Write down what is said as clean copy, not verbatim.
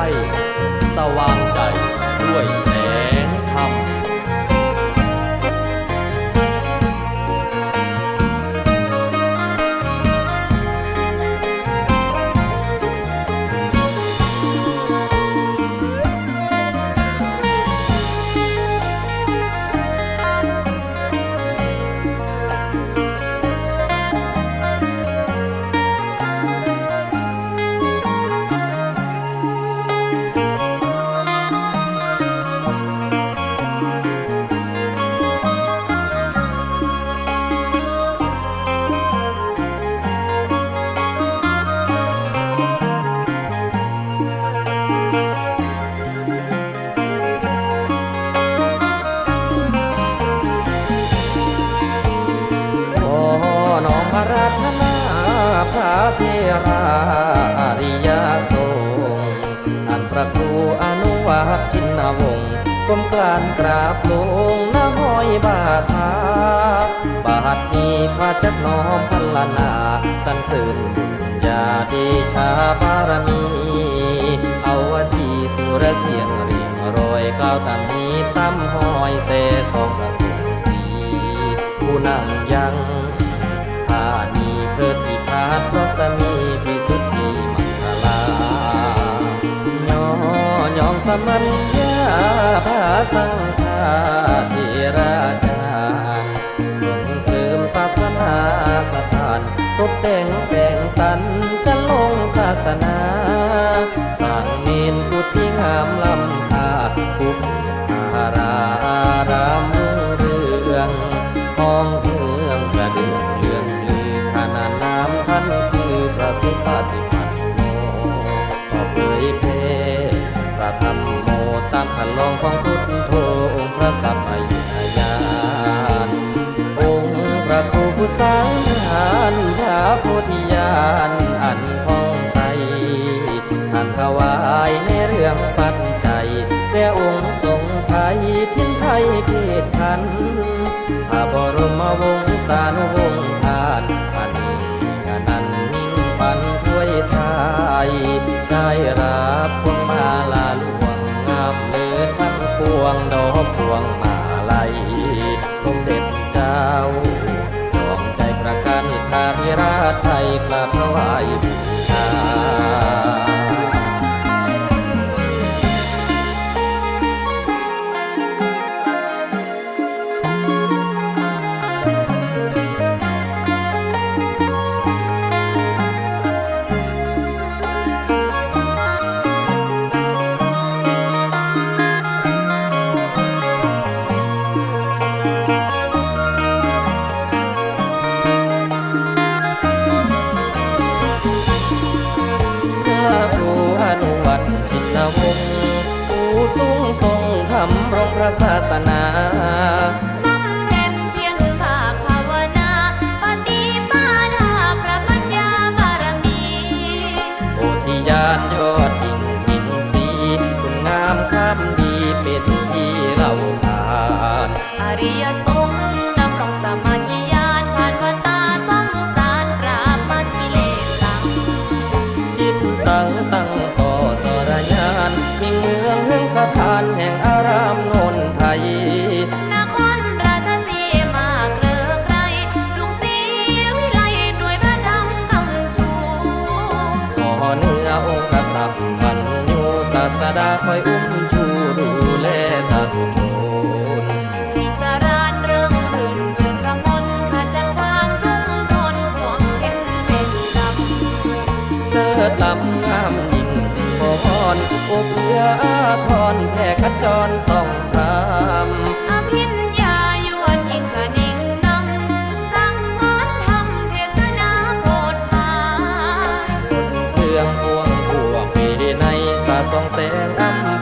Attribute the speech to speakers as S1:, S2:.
S1: ให้สว่างใจด้วยแสงธรรมน้อมอาราธนาพระเทราอริยสงฆ์ท่านพระครูอนุวัฒน์ชินวงศ์ก้มกรานกราบลงหน้าห้อยบาทาบาทนี้ข้าจักน้อมพัลนาสรรเสริญบุญญาเดชาบารมีเอาวจีสุรเสียงเรียงรอยกล่าวตามนี้ตั้มห้อยเสสองประสงค์สีผู้นำยังนีเพิดพิพาทเพราะสามีพิสุทธิมังคลายองสมัญญาภาสังฆาเทราจารย์ส่งเสริมศาสนาสถานตกแต่งแต่งสรรจะลงศาสนาสร้างเมนกุฏิงามล้ำค่าภูอารามเรืองห้องเมืองกระเดื่องเรืองขนานนามท่านคือพระสุปฏิปันโนก็เผยแผ่พระธรรมโมตามคันลองของพุทโธองค์พระสัพพยุตญาณองค์พระครูผู้สร้างฐานพระโพธิญาณอันผ่องใสท่านถวายในเรื่องปัจจัยแด่องค์ทรงไทยทิ้นไทยเขตขันพระบรมวงศานุวงศ์ทานอันนั้นมิ่งปันถ้วยไทยได้รับพวงมาลาหลวงงามเลิศทั้งปวงดอกพวงมาลัยสมเด็จเจ้าดวงใจประการนิทาธิราชไทยกราบถวายบูชาผู้สูงทรงธรรมรงพระศาสนา
S2: บำเพ็ญเพียรภาคภาวนาปฏิปาทาพระปัญญาบารมี
S1: โพธิญาณยอดยิ่งยิ่งสีคุณงามความดีเป็นที่เล่าขาน
S2: อริยสงฆ์ดำรงสมาธิญาณผ่านวัฏฏะสงสารปราบมันกิเลสสัง
S1: จิตตั้งต่อสรญานมิ่งเมืองแห่งสถานแห่งอารามโนนไทย
S2: นครราชสีมาเกลือไกรลุงศรีวิไลด้วยพระธรรมคำชู
S1: ห่อเนื้อองค์กษัตริย์บรรยูศาสดาคอยอุ้มชูดูแลสาธุชน
S2: ให้สารานเรื่องรื่นเชิงกมลขจัดความรุ่งโรจน์ห่วงเข็นเป็นกรรม
S1: เลิศล้ำงามยิ่งสิบพรอบเอื้ออาทรแผ่ขจรส่องธรรม
S2: อภิญญายวดยิ่งขนิ่งนำสั่งสอนธรรมเทศนาโปรดภาย
S1: เครื่องพวงพวกปีในสาส่องแสงอำ